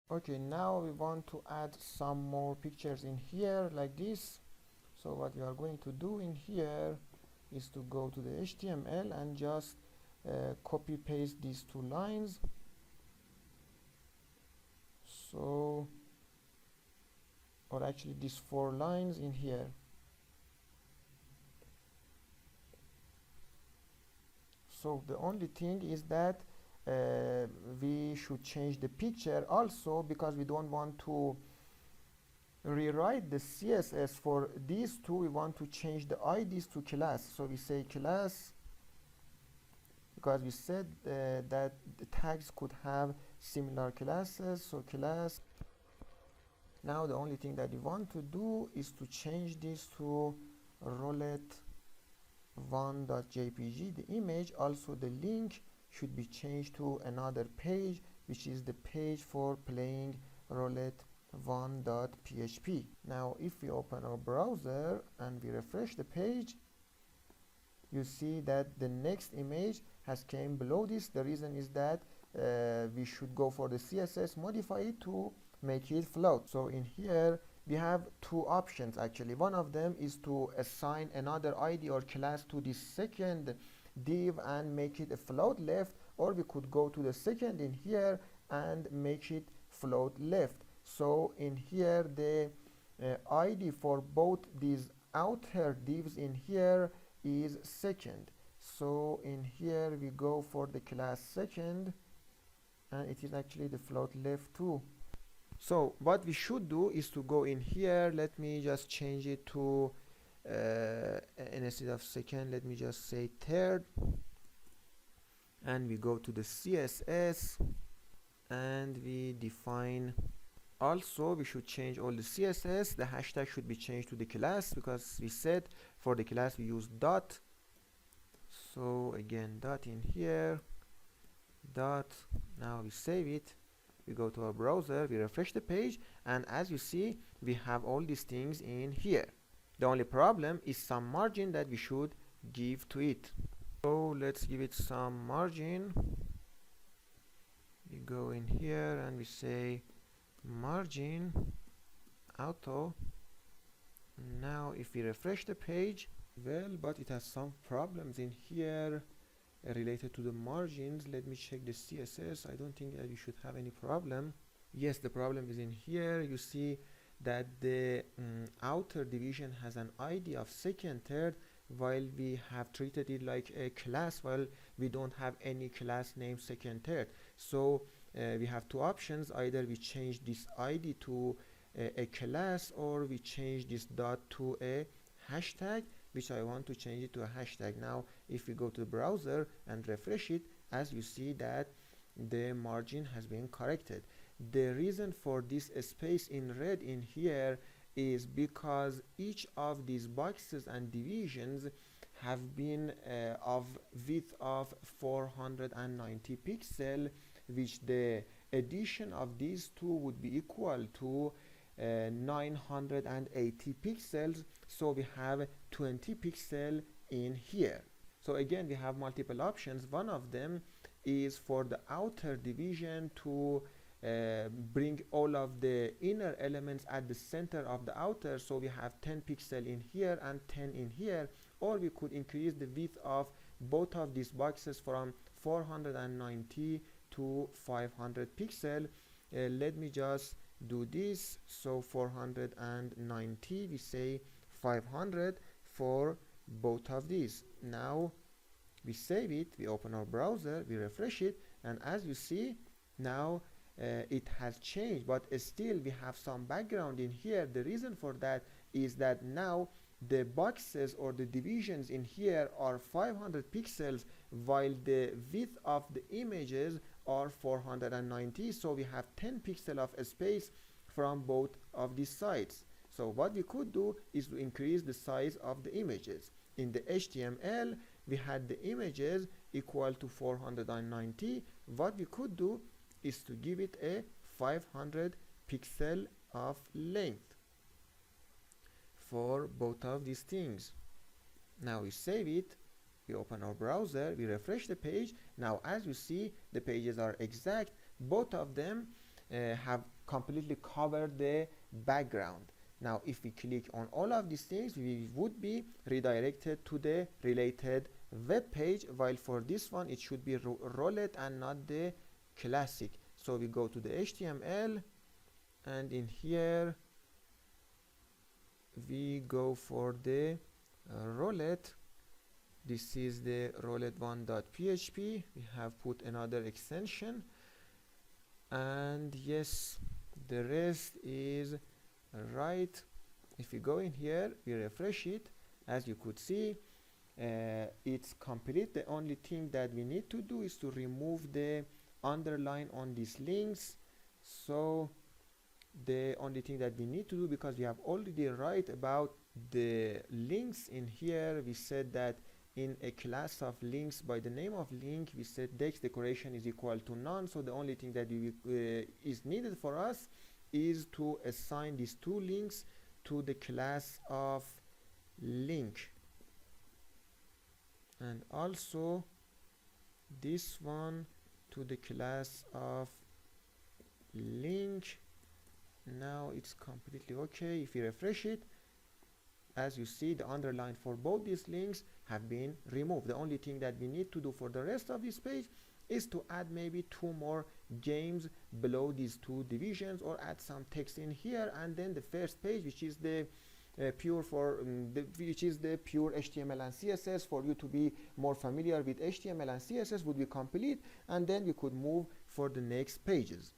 Okay, now we want to add some more pictures in here like this. So what we are going to do in here is to go to the HTML and just copy paste these two lines. So, or actually these four lines in here. So the only thing is that we should change the picture also, because we don't want to rewrite the CSS for these two. We want to change the IDs to class. So we say class, because we said that the tags could have similar classes. So class. Now the only thing that we want to do is to change this to roulette1.jpg, the image. Also the link should be changed to another page, which is the page for playing roulette1.php. Now if we open our browser and we refresh the page, you see that the next image has came below this. The reason is that we should go for the CSS, modify it to make it float. So in here we have two options actually. One of them is to assign another ID or class to this second div and make it a float left, or we could go to the second in here and make it float left. So in here the ID for both these outer divs in here is second. So in here we go for the class second, and it is actually the float left too. So what we should do is to go in here. Let me just change it to instead of second, let me just say third, and we go to the CSS and we define. Also we should change all the CSS. The hashtag should be changed to the class, because we said for the class we use dot. So again dot in here, dot. Now we save it, we go to our browser, we refresh the page, and as you see we have all these things in here. The only problem is some margin that we should give to it. So let's give it some margin. We go in here and we say margin auto. Now if we refresh the page, well, but it has some problems in here related to the margins. Let me check the CSS. I don't think that we should have any problem. Yes, the problem is in here. You see that the outer division has an ID of second, third, while we have treated it like a class, while we don't have any class name second, third. So we have two options. Either we change this ID to a class, or we change this dot to a hashtag, which I want to change it to a hashtag. Now if we go to the browser and refresh it, as you see that the margin has been corrected. The reason for this space in red in here is because each of these boxes and divisions have been of width of 490 pixel, which the addition of these two would be equal to 980 pixels. So we have 20 pixel in here. So again we have multiple options. One of them is for the outer division to bring all of the inner elements at the center of the outer. So we have 10 pixel in here and 10 in here, or we could increase the width of both of these boxes from 490 to 500 pixel. Let me just do this. So 490, we say 500 for both of these. Now we save it, we open our browser, we refresh it, and as you see now it has changed, but still we have some background in here. The reason for that is that now the boxes or the divisions in here are 500 pixels, while the width of the images are 490. So we have 10 pixel of space from both of these sides. So what we could do is to increase the size of the images. In the HTML we had the images equal to 490. What we could do is to give it a 500 pixel of length for both of these things. Now we save it, we open our browser, we refresh the page. Now as you see, the pages are exact. Both of them have completely covered the background. Now if we click on all of these things, we would be redirected to the related web page, while for this one it should be roulette and not the classic. So we go to the HTML, and in here we go for the roulette. This is the roulette1.php. We have put another extension, and yes, the rest is right. If we go in here, we refresh it, as you could see, it's complete. The only thing that we need to do is to remove the underline on these links. So the only thing that we need to do, because we have already write about the links in here, we said that in a class of links by the name of link, we said text decoration is equal to none. So the only thing that is needed for us is to assign these two links to the class of link, and also this one to the class of link. Now it's completely okay. If you refresh it, as you see, the underline for both these links have been removed. The only thing that we need to do for the rest of this page is to add maybe 2 more games below these 2 divisions, or add some text in here, and then the first page, which is the pure HTML and CSS, for you to be more familiar with HTML and CSS, would be complete, and then we could move for the next pages.